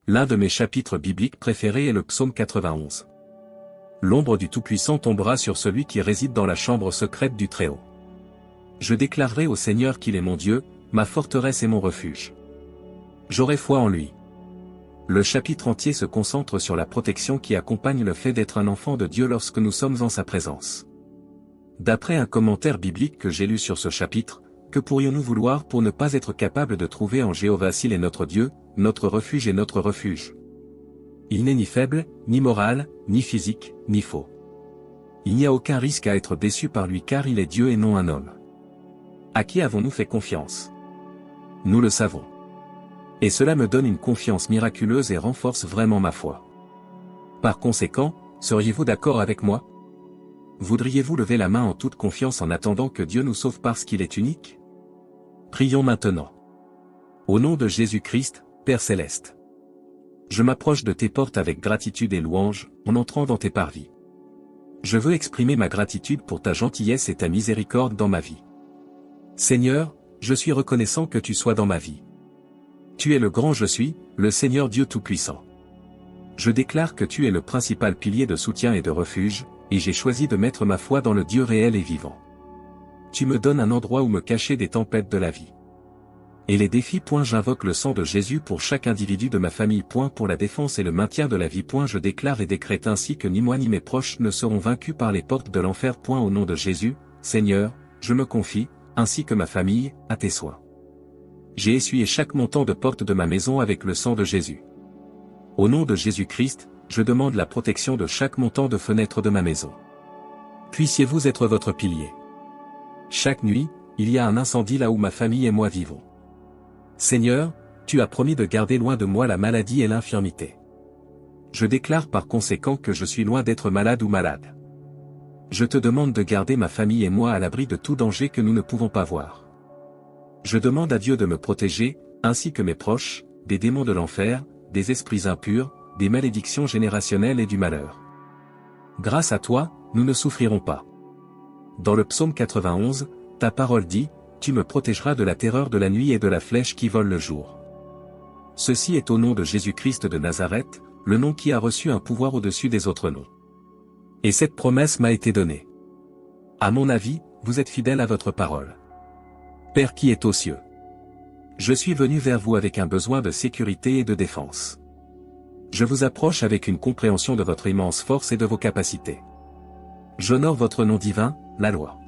L'un de mes chapitres bibliques préférés est le psaume 91. L'ombre du Tout-Puissant tombera sur celui qui réside dans la chambre secrète du Très-Haut. Je déclarerai au Seigneur qu'il est mon Dieu, ma forteresse et mon refuge. J'aurai foi en lui. Le chapitre entier se concentre sur la protection qui accompagne le fait d'être un enfant de Dieu lorsque nous sommes en sa présence. D'après un commentaire biblique que j'ai lu sur ce chapitre, que pourrions-nous vouloir pour ne pas être capables de trouver en Jéhovah s'il est notre Dieu, notre refuge et notre refuge? Il n'est ni faible, ni moral, ni physique, ni faux. Il n'y a aucun risque à être déçu par lui car il est Dieu et non un homme. À qui avons-nous fait confiance? Nous le savons. Et cela me donne une confiance miraculeuse et renforce vraiment ma foi. Par conséquent, seriez-vous d'accord avec moi? Voudriez-vous lever la main en toute confiance en attendant que Dieu nous sauve parce qu'il est unique? Prions maintenant. Au nom de Jésus-Christ, Père Céleste. Je m'approche de tes portes avec gratitude et louange, en entrant dans tes parvis. Je veux exprimer ma gratitude pour ta gentillesse et ta miséricorde dans ma vie. Seigneur, je suis reconnaissant que tu sois dans ma vie. Tu es le grand je suis, le Seigneur Dieu Tout-Puissant. Je déclare que tu es le principal pilier de soutien et de refuge, et j'ai choisi de mettre ma foi dans le Dieu réel et vivant. Tu me donnes un endroit où me cacher des tempêtes de la vie. Et les défis. J'invoque le sang de Jésus pour chaque individu de ma famille. Pour la défense et le maintien de la vie. Je déclare et décrète ainsi que ni moi ni mes proches ne seront vaincus par les portes de l'enfer. Au nom de Jésus, Seigneur, je me confie, ainsi que ma famille, à tes soins. J'ai essuyé chaque montant de porte de ma maison avec le sang de Jésus. Au nom de Jésus-Christ, je demande la protection de chaque montant de fenêtre de ma maison. Puissiez-vous être votre pilier. Chaque nuit, il y a un incendie là où ma famille et moi vivons. Seigneur, tu as promis de garder loin de moi la maladie et l'infirmité. Je déclare par conséquent que je suis loin d'être malade ou malade. Je te demande de garder ma famille et moi à l'abri de tout danger que nous ne pouvons pas voir. Je demande à Dieu de me protéger, ainsi que mes proches, des démons de l'enfer, des esprits impurs, des malédictions générationnelles et du malheur. Grâce à toi, nous ne souffrirons pas. Dans le psaume 91, ta parole dit, tu me protégeras de la terreur de la nuit et de la flèche qui vole le jour. Ceci est au nom de Jésus-Christ de Nazareth, le nom qui a reçu un pouvoir au-dessus des autres noms. Et cette promesse m'a été donnée. À mon avis, vous êtes fidèle à votre parole. Père qui est aux cieux. Je suis venu vers vous avec un besoin de sécurité et de défense. Je vous approche avec une compréhension de votre immense force et de vos capacités. J'honore votre nom divin, la loi.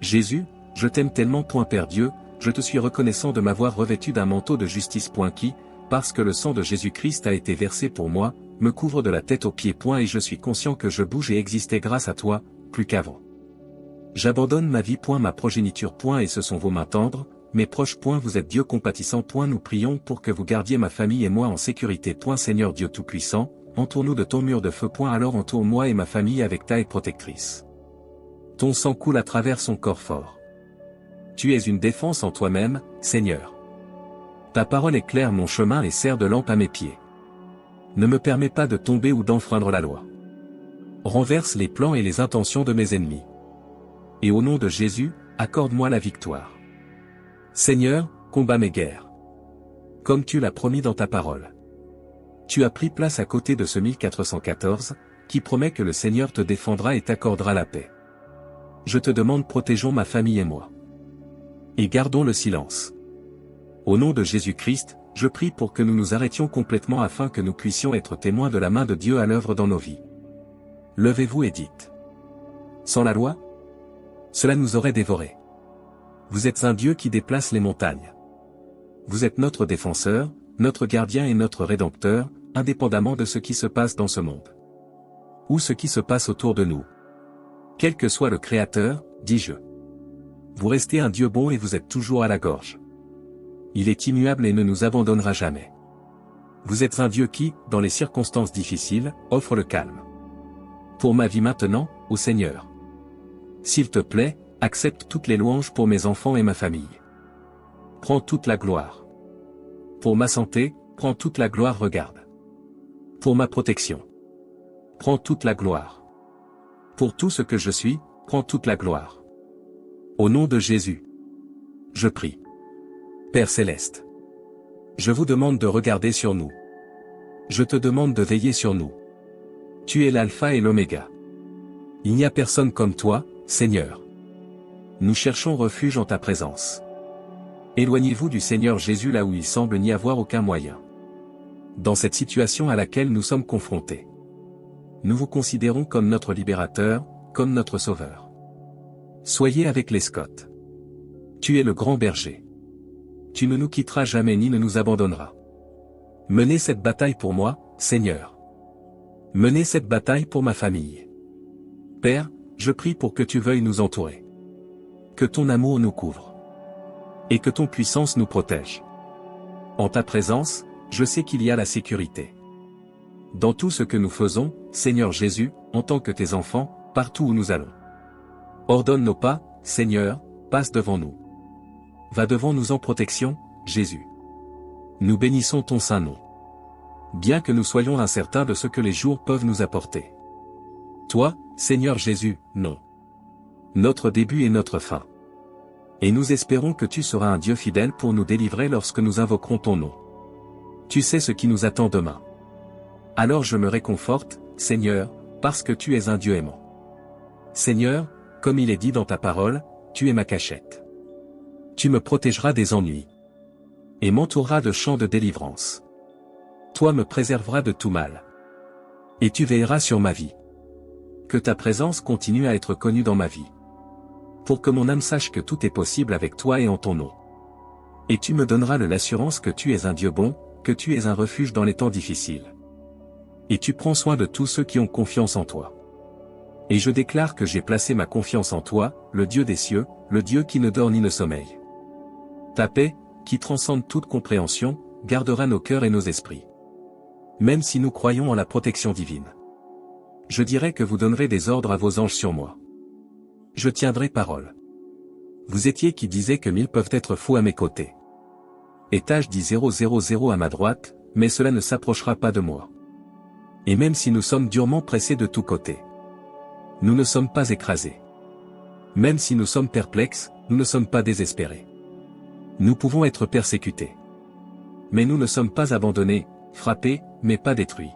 Jésus, je t'aime tellement. Père Dieu, je te suis reconnaissant de m'avoir revêtu d'un manteau de justice. Qui, parce que le sang de Jésus-Christ a été versé pour moi, me couvre de la tête aux pieds. Et je suis conscient que je bouge et existais grâce à toi, plus qu'avant. J'abandonne ma vie. Ma progéniture. Et ce sont vos mains tendres, mes proches. Vous êtes Dieu compatissant. Nous prions pour que vous gardiez ma famille et moi en sécurité. Seigneur Dieu Tout-Puissant, entoure-nous de ton mur de feu. Alors entoure-moi et ma famille avec ta haie protectrice. Ton sang coule à travers son corps fort. Tu es une défense en toi-même, Seigneur. Ta parole éclaire mon chemin et sert de lampe à mes pieds. Ne me permets pas de tomber ou d'enfreindre la loi. Renverse les plans et les intentions de mes ennemis. Et au nom de Jésus, accorde-moi la victoire. Seigneur, combat mes guerres. Comme tu l'as promis dans ta parole. Tu as pris place à côté de ce 1414, qui promet que le Seigneur te défendra et t'accordera la paix. Je te demande, protégeons ma famille et moi. Et gardons le silence. Au nom de Jésus-Christ, je prie pour que nous nous arrêtions complètement afin que nous puissions être témoins de la main de Dieu à l'œuvre dans nos vies. Levez-vous et dites. Sans la loi? Cela nous aurait dévorés. Vous êtes un Dieu qui déplace les montagnes. Vous êtes notre défenseur, notre gardien et notre rédempteur, indépendamment de ce qui se passe dans ce monde. Ou ce qui se passe autour de nous. Quel que soit le Créateur, dis-je. Vous restez un Dieu bon et vous êtes toujours à la gorge. Il est immuable et ne nous abandonnera jamais. Vous êtes un Dieu qui, dans les circonstances difficiles, offre le calme. Pour ma vie maintenant, ô Seigneur. S'il te plaît, accepte toutes les louanges pour mes enfants et ma famille. Prends toute la gloire. Pour ma santé, prends toute la gloire. Regarde. Pour ma protection. Prends toute la gloire. Pour tout ce que je suis, prends toute la gloire. Au nom de Jésus. Je prie. Père Céleste. Je vous demande de regarder sur nous. Je te demande de veiller sur nous. Tu es l'alpha et l'oméga. Il n'y a personne comme toi, Seigneur. Nous cherchons refuge en ta présence. Éloignez-vous du Seigneur Jésus là où il semble n'y avoir aucun moyen. Dans cette situation à laquelle nous sommes confrontés, nous vous considérons comme notre libérateur, comme notre sauveur. Soyez avec les Scott. Tu es le grand berger. Tu ne nous quitteras jamais ni ne nous abandonneras. Menez cette bataille pour moi, Seigneur. Menez cette bataille pour ma famille. Père, je prie pour que tu veuilles nous entourer. Que ton amour nous couvre. Et que ton puissance nous protège. En ta présence, je sais qu'il y a la sécurité. Dans tout ce que nous faisons, Seigneur Jésus, en tant que tes enfants, partout où nous allons. Ordonne nos pas, Seigneur, passe devant nous. Va devant nous en protection, Jésus. Nous bénissons ton saint nom. Bien que nous soyons incertains de ce que les jours peuvent nous apporter. Toi, Seigneur Jésus, non. Notre début et notre fin. Et nous espérons que tu seras un Dieu fidèle pour nous délivrer lorsque nous invoquerons ton nom. Tu sais ce qui nous attend demain. Alors je me réconforte, Seigneur, parce que tu es un Dieu aimant. Seigneur, comme il est dit dans ta parole, tu es ma cachette. Tu me protégeras des ennuis. Et m'entoureras de chants de délivrance. Toi me préserveras de tout mal. Et tu veilleras sur ma vie. Que ta présence continue à être connue dans ma vie. Pour que mon âme sache que tout est possible avec toi et en ton nom. Et tu me donneras l'assurance que tu es un Dieu bon, que tu es un refuge dans les temps difficiles. Et tu prends soin de tous ceux qui ont confiance en toi. Et je déclare que j'ai placé ma confiance en toi, le Dieu des cieux, le Dieu qui ne dort ni ne sommeille. Ta paix, qui transcende toute compréhension, gardera nos cœurs et nos esprits. Même si nous croyons en la protection divine. Je dirai que vous donnerez des ordres à vos anges sur moi. Je tiendrai parole. Vous étiez qui disait que 1000 peuvent être fous à mes côtés. Étage dit 000 à ma droite, mais cela ne s'approchera pas de moi. Et même si nous sommes durement pressés de tous côtés, nous ne sommes pas écrasés. Même si nous sommes perplexes, nous ne sommes pas désespérés. Nous pouvons être persécutés. Mais nous ne sommes pas abandonnés, frappés, mais pas détruits.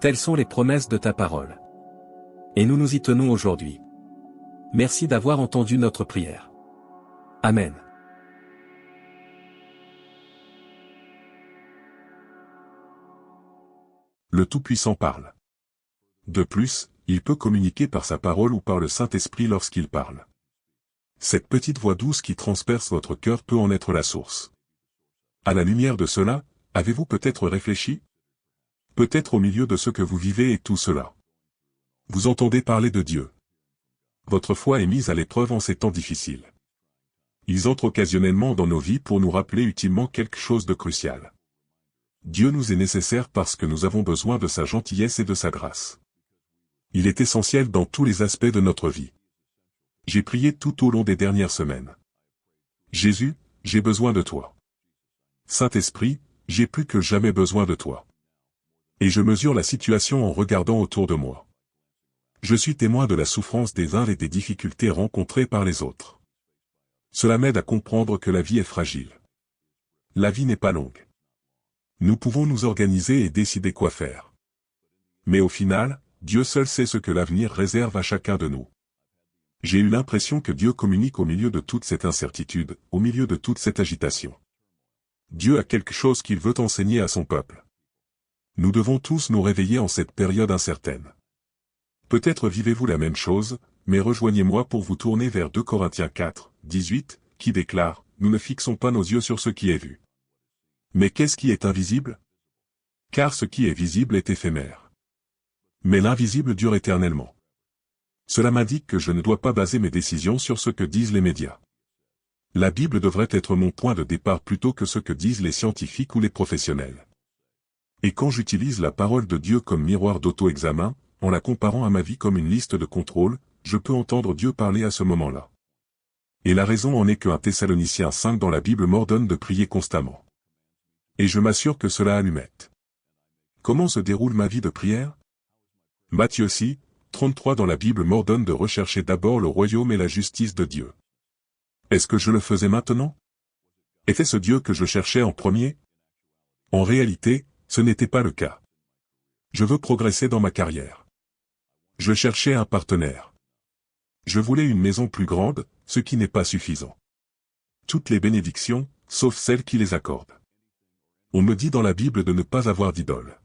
Telles sont les promesses de ta parole. Et nous nous y tenons aujourd'hui. Merci d'avoir entendu notre prière. Amen. Le Tout-Puissant parle. De plus, il peut communiquer par sa parole ou par le Saint-Esprit lorsqu'il parle. Cette petite voix douce qui transperce votre cœur peut en être la source. À la lumière de cela, avez-vous peut-être réfléchi? Peut-être au milieu de ce que vous vivez et tout cela. Vous entendez parler de Dieu. Votre foi est mise à l'épreuve en ces temps difficiles. Ils entrent occasionnellement dans nos vies pour nous rappeler utilement quelque chose de crucial. Dieu nous est nécessaire parce que nous avons besoin de sa gentillesse et de sa grâce. Il est essentiel dans tous les aspects de notre vie. J'ai prié tout au long des dernières semaines. Jésus, j'ai besoin de toi. Saint-Esprit, j'ai plus que jamais besoin de toi. Et je mesure la situation en regardant autour de moi. Je suis témoin de la souffrance des uns et des difficultés rencontrées par les autres. Cela m'aide à comprendre que la vie est fragile. La vie n'est pas longue. Nous pouvons nous organiser et décider quoi faire. Mais au final, Dieu seul sait ce que l'avenir réserve à chacun de nous. J'ai eu l'impression que Dieu communique au milieu de toute cette incertitude, au milieu de toute cette agitation. Dieu a quelque chose qu'il veut enseigner à son peuple. Nous devons tous nous réveiller en cette période incertaine. Peut-être vivez-vous la même chose, mais rejoignez-moi pour vous tourner vers 2 Corinthiens 4, 18, qui déclare « Nous ne fixons pas nos yeux sur ce qui est vu. Mais qu'est-ce qui est invisible? Car ce qui est visible est éphémère. Mais l'invisible dure éternellement. » Cela m'indique que je ne dois pas baser mes décisions sur ce que disent les médias. La Bible devrait être mon point de départ plutôt que ce que disent les scientifiques ou les professionnels. Et quand j'utilise la parole de Dieu comme miroir d'auto-examen, en la comparant à ma vie comme une liste de contrôle, je peux entendre Dieu parler à ce moment-là. Et la raison en est que 1 Thessaloniciens 5 dans la Bible m'ordonne de prier constamment. Et je m'assure que cela allumette. Comment se déroule ma vie de prière? Matthieu 6, 33 dans la Bible m'ordonne de rechercher d'abord le royaume et la justice de Dieu. Est-ce que je le faisais maintenant? Était-ce Dieu que je cherchais en premier? En réalité, ce n'était pas le cas. Je veux progresser dans ma carrière. Je cherchais un partenaire. Je voulais une maison plus grande, ce qui n'est pas suffisant. Toutes les bénédictions, sauf celles qui les accordent. On me dit dans la Bible de ne pas avoir d'idole.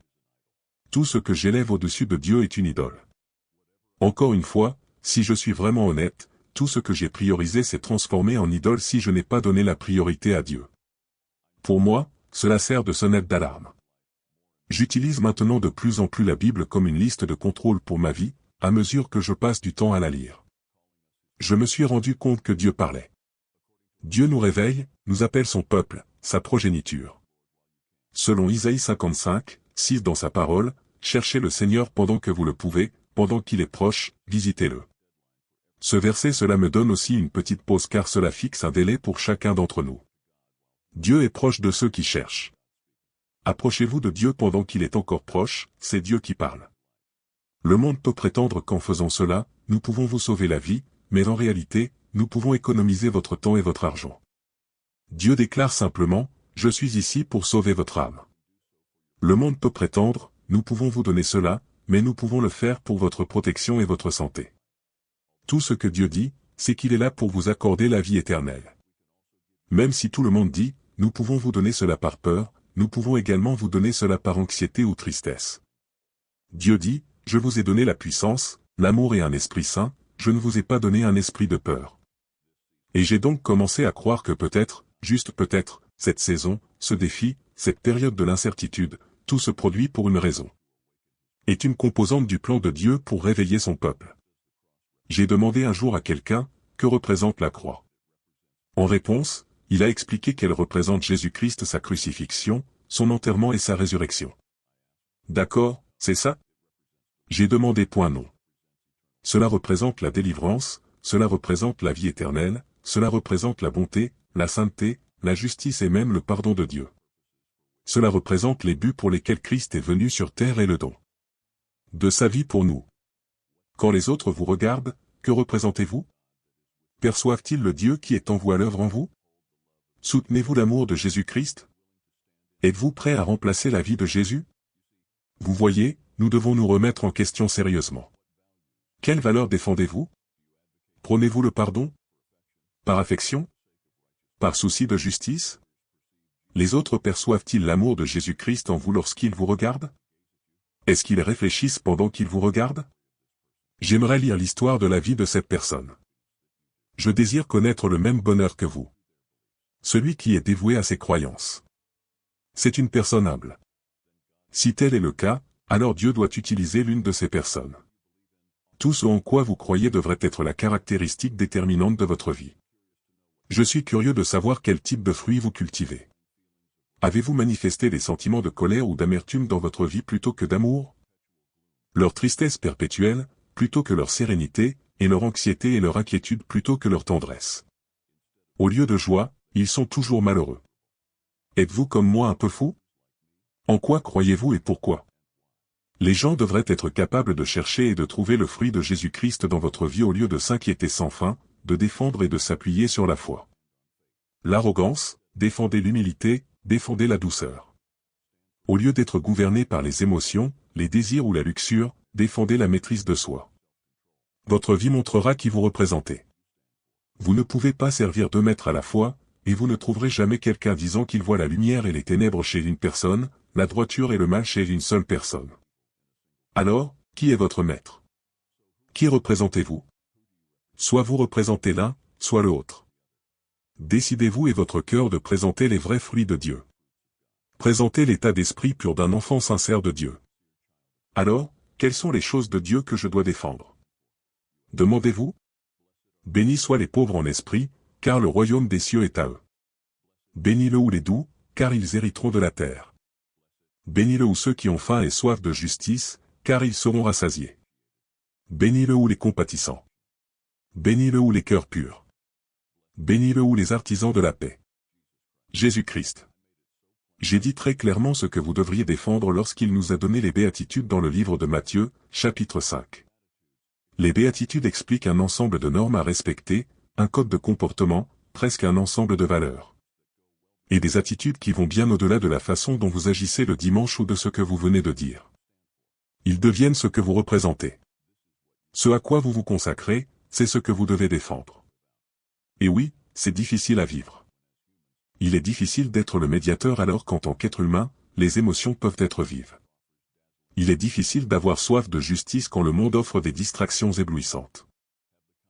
Tout ce que j'élève au-dessus de Dieu est une idole. Encore une fois, si je suis vraiment honnête, tout ce que j'ai priorisé s'est transformé en idole si je n'ai pas donné la priorité à Dieu. Pour moi, cela sert de sonnette d'alarme. J'utilise maintenant de plus en plus la Bible comme une liste de contrôle pour ma vie, à mesure que je passe du temps à la lire. Je me suis rendu compte que Dieu parlait. Dieu nous réveille, nous appelle son peuple, sa progéniture. Selon Isaïe 55, 6 dans sa parole, cherchez le Seigneur pendant que vous le pouvez, pendant qu'il est proche, visitez-le. Ce verset cela me donne aussi une petite pause car cela fixe un délai pour chacun d'entre nous. Dieu est proche de ceux qui cherchent. Approchez-vous de Dieu pendant qu'il est encore proche, c'est Dieu qui parle. Le monde peut prétendre qu'en faisant cela, nous pouvons vous sauver la vie, mais en réalité, nous pouvons économiser votre temps et votre argent. Dieu déclare simplement, « Je suis ici pour sauver votre âme ». Le monde peut prétendre, nous pouvons vous donner cela, mais nous pouvons le faire pour votre protection et votre santé. Tout ce que Dieu dit, c'est qu'il est là pour vous accorder la vie éternelle. Même si tout le monde dit, nous pouvons vous donner cela par peur, nous pouvons également vous donner cela par anxiété ou tristesse. Dieu dit, je vous ai donné la puissance, l'amour et un esprit saint, je ne vous ai pas donné un esprit de peur. Et j'ai donc commencé à croire que peut-être, juste peut-être, cette saison, ce défi, cette période de l'incertitude, tout se produit pour une raison. Est une composante du plan de Dieu pour réveiller son peuple. J'ai demandé un jour à quelqu'un, que représente la croix? En réponse, il a expliqué qu'elle représente Jésus-Christ, sa crucifixion, son enterrement et sa résurrection. D'accord, c'est ça? J'ai demandé point non. Cela représente la délivrance, cela représente la vie éternelle, cela représente la bonté, la sainteté, la justice et même le pardon de Dieu. Cela représente les buts pour lesquels Christ est venu sur terre et le don de sa vie pour nous. Quand les autres vous regardent, que représentez-vous? Perçoivent-ils le Dieu qui est en vous à l'œuvre en vous? Soutenez-vous l'amour de Jésus-Christ? Êtes-vous prêt à remplacer la vie de Jésus? Vous voyez, nous devons nous remettre en question sérieusement. Quelle valeur défendez-vous? Prônez-vous le pardon? Par affection? Par souci de justice? Les autres perçoivent-ils l'amour de Jésus-Christ en vous lorsqu'ils vous regardent? Est-ce qu'ils réfléchissent pendant qu'ils vous regardent? J'aimerais lire l'histoire de la vie de cette personne. Je désire connaître le même bonheur que vous. Celui qui est dévoué à ses croyances. C'est une personne humble. Si tel est le cas, alors Dieu doit utiliser l'une de ces personnes. Tout ce en quoi vous croyez devrait être la caractéristique déterminante de votre vie. Je suis curieux de savoir quel type de fruits vous cultivez. Avez-vous manifesté des sentiments de colère ou d'amertume dans votre vie plutôt que d'amour? Leur tristesse perpétuelle, plutôt que leur sérénité, et leur anxiété et leur inquiétude plutôt que leur tendresse. Au lieu de joie, ils sont toujours malheureux. Êtes-vous comme moi un peu fou? En quoi croyez-vous et pourquoi? Les gens devraient être capables de chercher et de trouver le fruit de Jésus-Christ dans votre vie au lieu de s'inquiéter sans fin, de défendre et de s'appuyer sur la foi. L'arrogance, défendez l'humilité, défendez la douceur. Au lieu d'être gouverné par les émotions, les désirs ou la luxure, défendez la maîtrise de soi. Votre vie montrera qui vous représentez. Vous ne pouvez pas servir 2 maîtres à la fois, et vous ne trouverez jamais quelqu'un disant qu'il voit la lumière et les ténèbres chez une personne, la droiture et le mal chez une seule personne. Alors, qui est votre maître? Qui représentez-vous? Soit vous représentez l'un, soit l'autre. Décidez-vous et votre cœur de présenter les vrais fruits de Dieu. Présentez l'état d'esprit pur d'un enfant sincère de Dieu. Alors, quelles sont les choses de Dieu que je dois défendre? Demandez-vous? Bénis soient les pauvres en esprit, car le royaume des cieux est à eux. Bénis-le ou les doux, car ils hériteront de la terre. Bénis-le ou ceux qui ont faim et soif de justice, car ils seront rassasiés. Bénis-le ou les compatissants. Bénis-le ou les cœurs purs. Bénis-le ou les artisans de la paix. Jésus-Christ. J'ai dit très clairement ce que vous devriez défendre lorsqu'il nous a donné les béatitudes dans le livre de Matthieu, chapitre 5. Les béatitudes expliquent un ensemble de normes à respecter, un code de comportement, presque un ensemble de valeurs. Et des attitudes qui vont bien au-delà de la façon dont vous agissez le dimanche ou de ce que vous venez de dire. Ils deviennent ce que vous représentez. Ce à quoi vous vous consacrez, c'est ce que vous devez défendre. Et oui, c'est difficile à vivre. Il est difficile d'être le médiateur alors qu'en tant qu'être humain, les émotions peuvent être vives. Il est difficile d'avoir soif de justice quand le monde offre des distractions éblouissantes.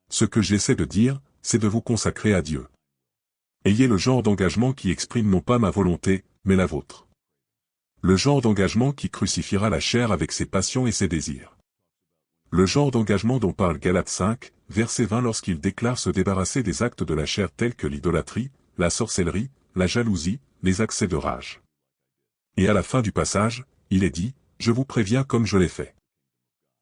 Ce que j'essaie de dire, c'est de vous consacrer à Dieu. Ayez le genre d'engagement qui exprime non pas ma volonté, mais la vôtre. Le genre d'engagement qui crucifiera la chair avec ses passions et ses désirs. Le genre d'engagement dont parle Galates 5, verset 20 lorsqu'il déclare se débarrasser des actes de la chair tels que l'idolâtrie, la sorcellerie, la jalousie, les accès de rage. Et à la fin du passage, il est dit, « Je vous préviens comme je l'ai fait. »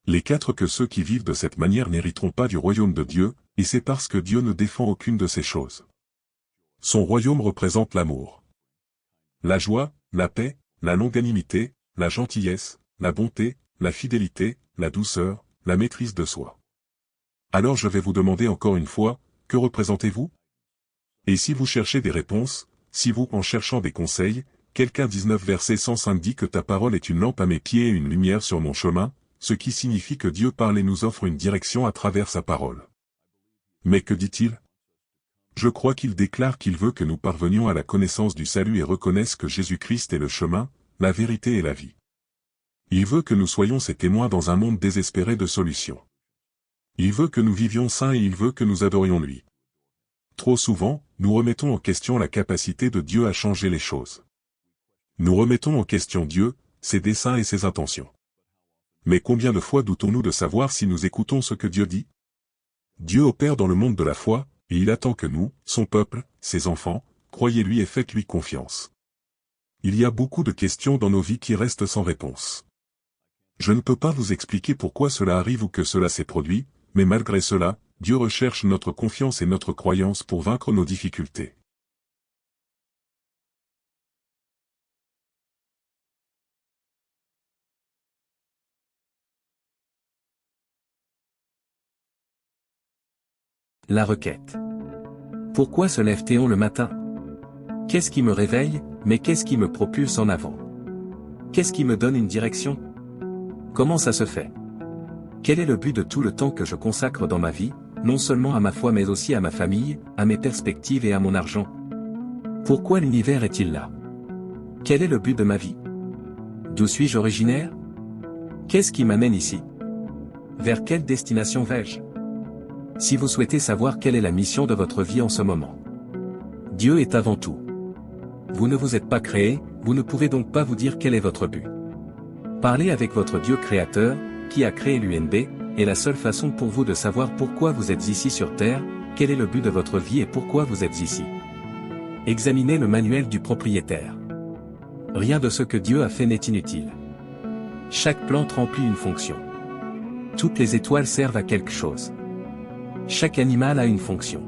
Les 4 que ceux qui vivent de cette manière n'hériteront pas du royaume de Dieu, et c'est parce que Dieu ne défend aucune de ces choses. Son royaume représente l'amour, la joie, la paix, la longanimité, la gentillesse, la bonté, la fidélité, la douceur, la maîtrise de soi. Alors je vais vous demander encore une fois, que représentez-vous? Et si vous cherchez des réponses, si vous, en cherchant des conseils, quelqu'un 19 verset 105 dit que ta parole est une lampe à mes pieds et une lumière sur mon chemin, ce qui signifie que Dieu parle et nous offre une direction à travers sa parole. Mais que dit-il? Je crois qu'il déclare qu'il veut que nous parvenions à la connaissance du salut et reconnaisse que Jésus-Christ est le chemin, la vérité et la vie. Il veut que nous soyons ses témoins dans un monde désespéré de solutions. Il veut que nous vivions saints et il veut que nous adorions lui. Trop souvent, nous remettons en question la capacité de Dieu à changer les choses. Nous remettons en question Dieu, ses desseins et ses intentions. Mais combien de fois doutons-nous de savoir si nous écoutons ce que Dieu dit? Dieu opère dans le monde de la foi, et il attend que nous, son peuple, ses enfants, croyez-lui et faites-lui confiance. Il y a beaucoup de questions dans nos vies qui restent sans réponse. Je ne peux pas vous expliquer pourquoi cela arrive ou que cela s'est produit, mais malgré cela, Dieu recherche notre confiance et notre croyance pour vaincre nos difficultés. La requête. Pourquoi se lève-t-on le matin? Qu'est-ce qui me réveille, mais qu'est-ce qui me propulse en avant? Qu'est-ce qui me donne une direction? Comment ça se fait? Quel est le but de tout le temps que je consacre dans ma vie, non seulement à ma foi mais aussi à ma famille, à mes perspectives et à mon argent? Pourquoi l'univers est-il là? Quel est le but de ma vie? D'où suis-je originaire? Qu'est-ce qui m'amène ici? Vers quelle destination vais-je? Si vous souhaitez savoir quelle est la mission de votre vie en ce moment, Dieu est avant tout. Vous ne vous êtes pas créé, vous ne pouvez donc pas vous dire quel est votre but. Parlez avec votre Dieu créateur, qui a créé l'UNB, est la seule façon pour vous de savoir pourquoi vous êtes ici sur Terre, quel est le but de votre vie et pourquoi vous êtes ici. Examinez le manuel du propriétaire. Rien de ce que Dieu a fait n'est inutile. Chaque plante remplit une fonction. Toutes les étoiles servent à quelque chose. Chaque animal a une fonction.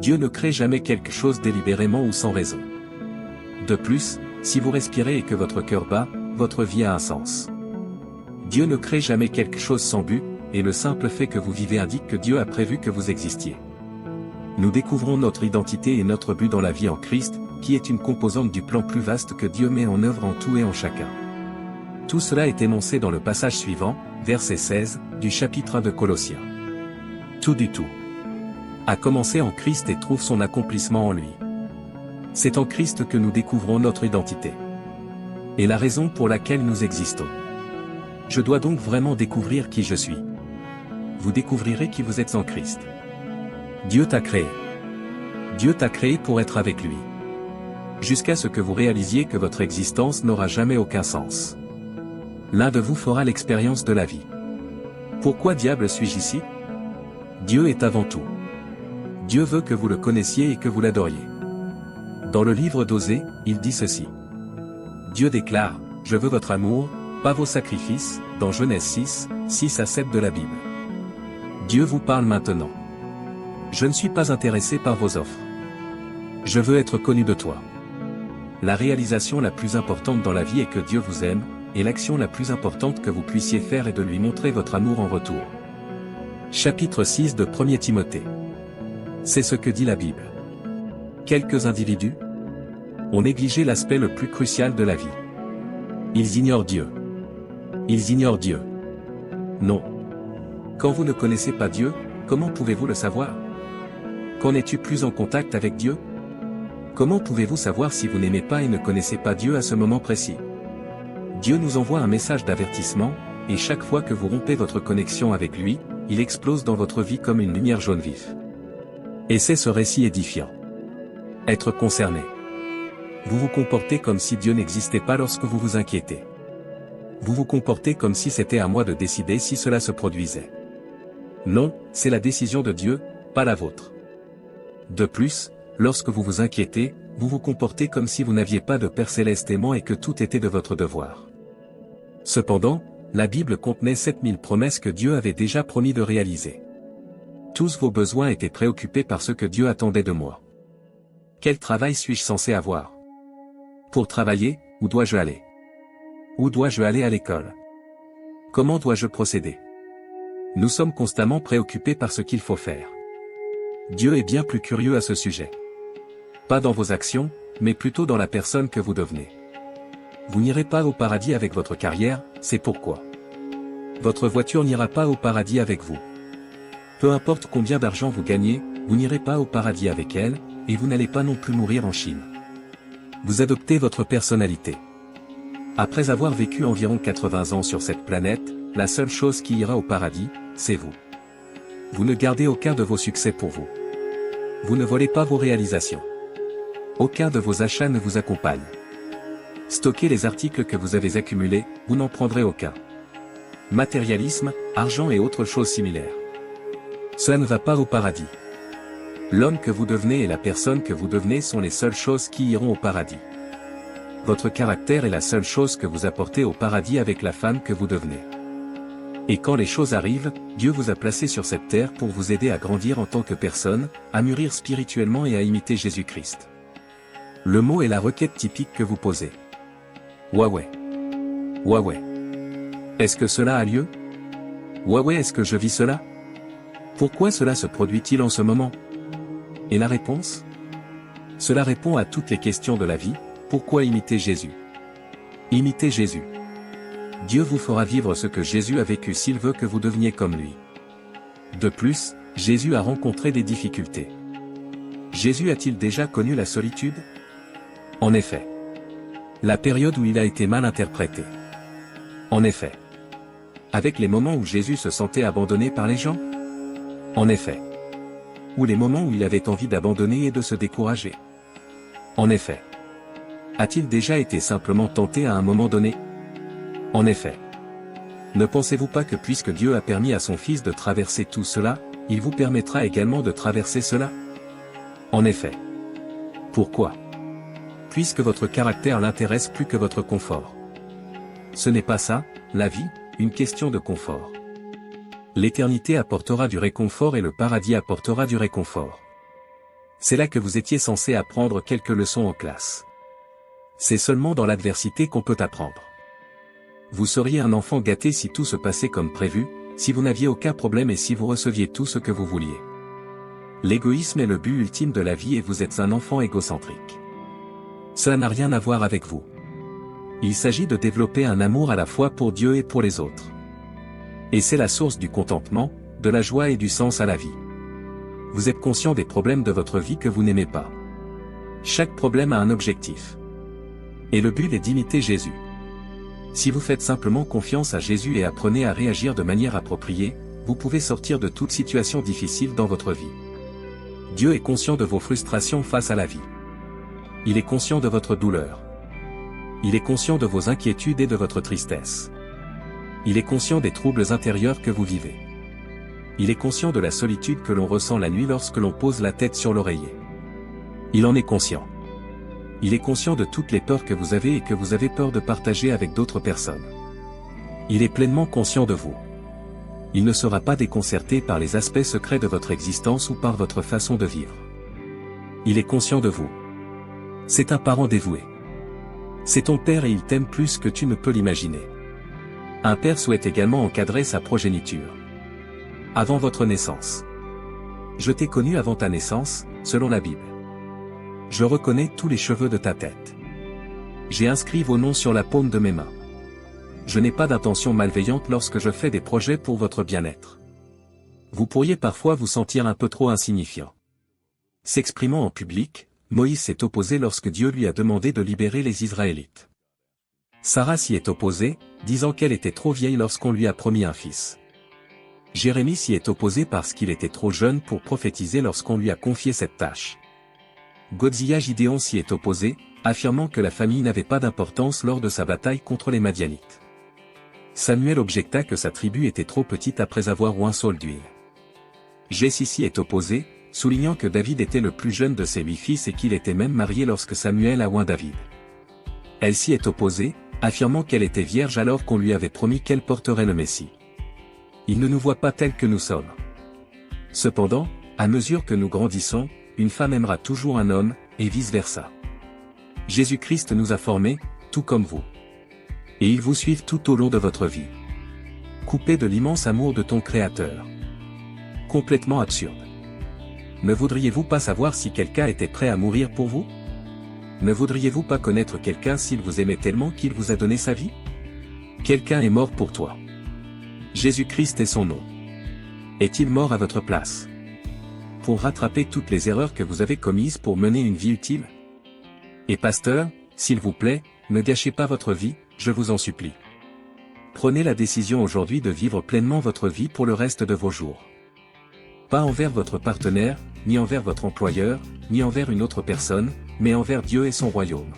Dieu ne crée jamais quelque chose délibérément ou sans raison. De plus, si vous respirez et que votre cœur bat, votre vie a un sens. Dieu ne crée jamais quelque chose sans but, et le simple fait que vous vivez indique que Dieu a prévu que vous existiez. Nous découvrons notre identité et notre but dans la vie en Christ, qui est une composante du plan plus vaste que Dieu met en œuvre en tout et en chacun. Tout cela est énoncé dans le passage suivant, verset 16, du chapitre 1 de Colossiens. Tout du tout a commencé en Christ et trouve son accomplissement en lui. C'est en Christ que nous découvrons notre identité. Et la raison pour laquelle nous existons. Je dois donc vraiment découvrir qui je suis. Vous découvrirez qui vous êtes en Christ. Dieu t'a créé. Dieu t'a créé pour être avec lui. Jusqu'à ce que vous réalisiez que votre existence n'aura jamais aucun sens. L'un de vous fera l'expérience de la vie. Pourquoi diable suis-je ici? Dieu est avant tout. Dieu veut que vous le connaissiez et que vous l'adoriez. Dans le livre d'Osée, il dit ceci. Dieu déclare, « Je veux votre amour, pas vos sacrifices », dans Genèse 6, 6 à 7 de la Bible. Dieu vous parle maintenant. Je ne suis pas intéressé par vos offres. Je veux être connu de toi. La réalisation la plus importante dans la vie est que Dieu vous aime, et l'action la plus importante que vous puissiez faire est de lui montrer votre amour en retour. Chapitre 6 de 1er Timothée. C'est ce que dit la Bible. Quelques individus, ont négligé l'aspect le plus crucial de la vie. Ils ignorent Dieu. Ils ignorent Dieu. Non. Quand vous ne connaissez pas Dieu, comment pouvez-vous le savoir? Quand n'es-tu plus en contact avec Dieu? Comment pouvez-vous savoir si vous n'aimez pas et ne connaissez pas Dieu à ce moment précis? Dieu nous envoie un message d'avertissement, et chaque fois que vous rompez votre connexion avec lui, il explose dans votre vie comme une lumière jaune vif. Et c'est ce récit édifiant. Être concerné. Vous vous comportez comme si Dieu n'existait pas lorsque vous vous inquiétez. Vous vous comportez comme si c'était à moi de décider si cela se produisait. Non, c'est la décision de Dieu, pas la vôtre. De plus, lorsque vous vous inquiétez, vous vous comportez comme si vous n'aviez pas de Père céleste aimant et que tout était de votre devoir. Cependant, la Bible contenait 7000 promesses que Dieu avait déjà promis de réaliser. Tous vos besoins étaient préoccupés par ce que Dieu attendait de moi. Quel travail suis-je censé avoir? Pour travailler, où dois-je aller? Où dois-je aller à l'école? Comment dois-je procéder? Nous sommes constamment préoccupés par ce qu'il faut faire. Dieu est bien plus curieux à ce sujet. Pas dans vos actions, mais plutôt dans la personne que vous devenez. Vous n'irez pas au paradis avec votre carrière, c'est pourquoi. Votre voiture n'ira pas au paradis avec vous. Peu importe combien d'argent vous gagnez, vous n'irez pas au paradis avec elle, et vous n'allez pas non plus mourir en Chine. Vous adoptez votre personnalité. Après avoir vécu environ 80 ans sur cette planète, la seule chose qui ira au paradis, c'est vous. Vous ne gardez aucun de vos succès pour vous. Vous ne volez pas vos réalisations. Aucun de vos achats ne vous accompagne. Stockez les articles que vous avez accumulés, vous n'en prendrez aucun. Matérialisme, argent et autres choses similaires. Cela ne va pas au paradis. L'homme que vous devenez et la personne que vous devenez sont les seules choses qui iront au paradis. Votre caractère est la seule chose que vous apportez au paradis avec la femme que vous devenez. Et quand les choses arrivent, Dieu vous a placé sur cette terre pour vous aider à grandir en tant que personne, à mûrir spirituellement et à imiter Jésus-Christ. Le mot est la requête typique que vous posez. Ouais. Est-ce que cela a lieu? Ouais, est-ce que je vis cela? Pourquoi cela se produit-il en ce moment? Et la réponse? Cela répond à toutes les questions de la vie. Pourquoi imiter Jésus? Imitez Jésus. Dieu vous fera vivre ce que Jésus a vécu s'il veut que vous deveniez comme lui. De plus, Jésus a rencontré des difficultés. Jésus a-t-il déjà connu la solitude? En effet. La période où il a été mal interprété. En effet. Avec les moments où Jésus se sentait abandonné par les gens? En effet. Ou les moments où il avait envie d'abandonner et de se décourager? En effet. A-t-il déjà été simplement tenté à un moment donné? En effet. Ne pensez-vous pas que puisque Dieu a permis à son Fils de traverser tout cela, il vous permettra également de traverser cela? En effet. Pourquoi? Puisque votre caractère l'intéresse plus que votre confort. Ce n'est pas ça, la vie, une question de confort. L'éternité apportera du réconfort et le paradis apportera du réconfort. C'est là que vous étiez censé apprendre quelques leçons en classe. C'est seulement dans l'adversité qu'on peut apprendre. Vous seriez un enfant gâté si tout se passait comme prévu, si vous n'aviez aucun problème et si vous receviez tout ce que vous vouliez. L'égoïsme est le but ultime de la vie et vous êtes un enfant égocentrique. Cela n'a rien à voir avec vous. Il s'agit de développer un amour à la fois pour Dieu et pour les autres. Et c'est la source du contentement, de la joie et du sens à la vie. Vous êtes conscient des problèmes de votre vie que vous n'aimez pas. Chaque problème a un objectif. Et le but est d'imiter Jésus. Si vous faites simplement confiance à Jésus et apprenez à réagir de manière appropriée, vous pouvez sortir de toute situation difficile dans votre vie. Dieu est conscient de vos frustrations face à la vie. Il est conscient de votre douleur. Il est conscient de vos inquiétudes et de votre tristesse. Il est conscient des troubles intérieurs que vous vivez. Il est conscient de la solitude que l'on ressent la nuit lorsque l'on pose la tête sur l'oreiller. Il en est conscient. Il est conscient de toutes les peurs que vous avez et que vous avez peur de partager avec d'autres personnes. Il est pleinement conscient de vous. Il ne sera pas déconcerté par les aspects secrets de votre existence ou par votre façon de vivre. Il est conscient de vous. C'est un parent dévoué. C'est ton père et il t'aime plus que tu ne peux l'imaginer. Un père souhaite également encadrer sa progéniture. Avant votre naissance. Je t'ai connu avant ta naissance, selon la Bible. Je reconnais tous les cheveux de ta tête. J'ai inscrit vos noms sur la paume de mes mains. Je n'ai pas d'intention malveillante lorsque je fais des projets pour votre bien-être. Vous pourriez parfois vous sentir un peu trop insignifiant. S'exprimant en public, Moïse s'est opposé lorsque Dieu lui a demandé de libérer les Israélites. Sarah s'y est opposée, disant qu'elle était trop vieille lorsqu'on lui a promis un fils. Jérémie s'y est opposé parce qu'il était trop jeune pour prophétiser lorsqu'on lui a confié cette tâche. Godzilla Gideon s'y est opposé, affirmant que la famille n'avait pas d'importance lors de sa bataille contre les Madianites. Samuel objecta que sa tribu était trop petite après avoir oint Saul d'huile. Jesse s'y est opposé, soulignant que David était le plus jeune de ses 8 fils et qu'il était même marié lorsque Samuel a oint David. Elle s'y est opposée, affirmant qu'elle était vierge alors qu'on lui avait promis qu'elle porterait le Messie. Il ne nous voit pas tels que nous sommes. Cependant, à mesure que nous grandissons, une femme aimera toujours un homme, et vice-versa. Jésus-Christ nous a formés, tout comme vous. Et ils vous suivent tout au long de votre vie. Coupé de l'immense amour de ton Créateur. Complètement absurde. Ne voudriez-vous pas savoir si quelqu'un était prêt à mourir pour vous? Ne voudriez-vous pas connaître quelqu'un s'il vous aimait tellement qu'il vous a donné sa vie? Quelqu'un est mort pour toi. Jésus-Christ est son nom. Est-il mort à votre place? Pour rattraper toutes les erreurs que vous avez commises pour mener une vie utile? Et pasteur, s'il vous plaît, ne gâchez pas votre vie, je vous en supplie. Prenez la décision aujourd'hui de vivre pleinement votre vie pour le reste de vos jours. Pas envers votre partenaire, ni envers votre employeur, ni envers une autre personne, mais envers Dieu et son royaume.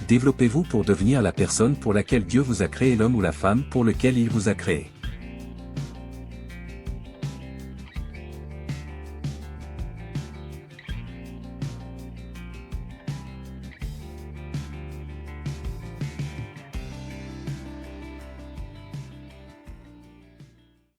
Développez-vous pour devenir la personne pour laquelle Dieu vous a créé, l'homme ou la femme pour lequel il vous a créé.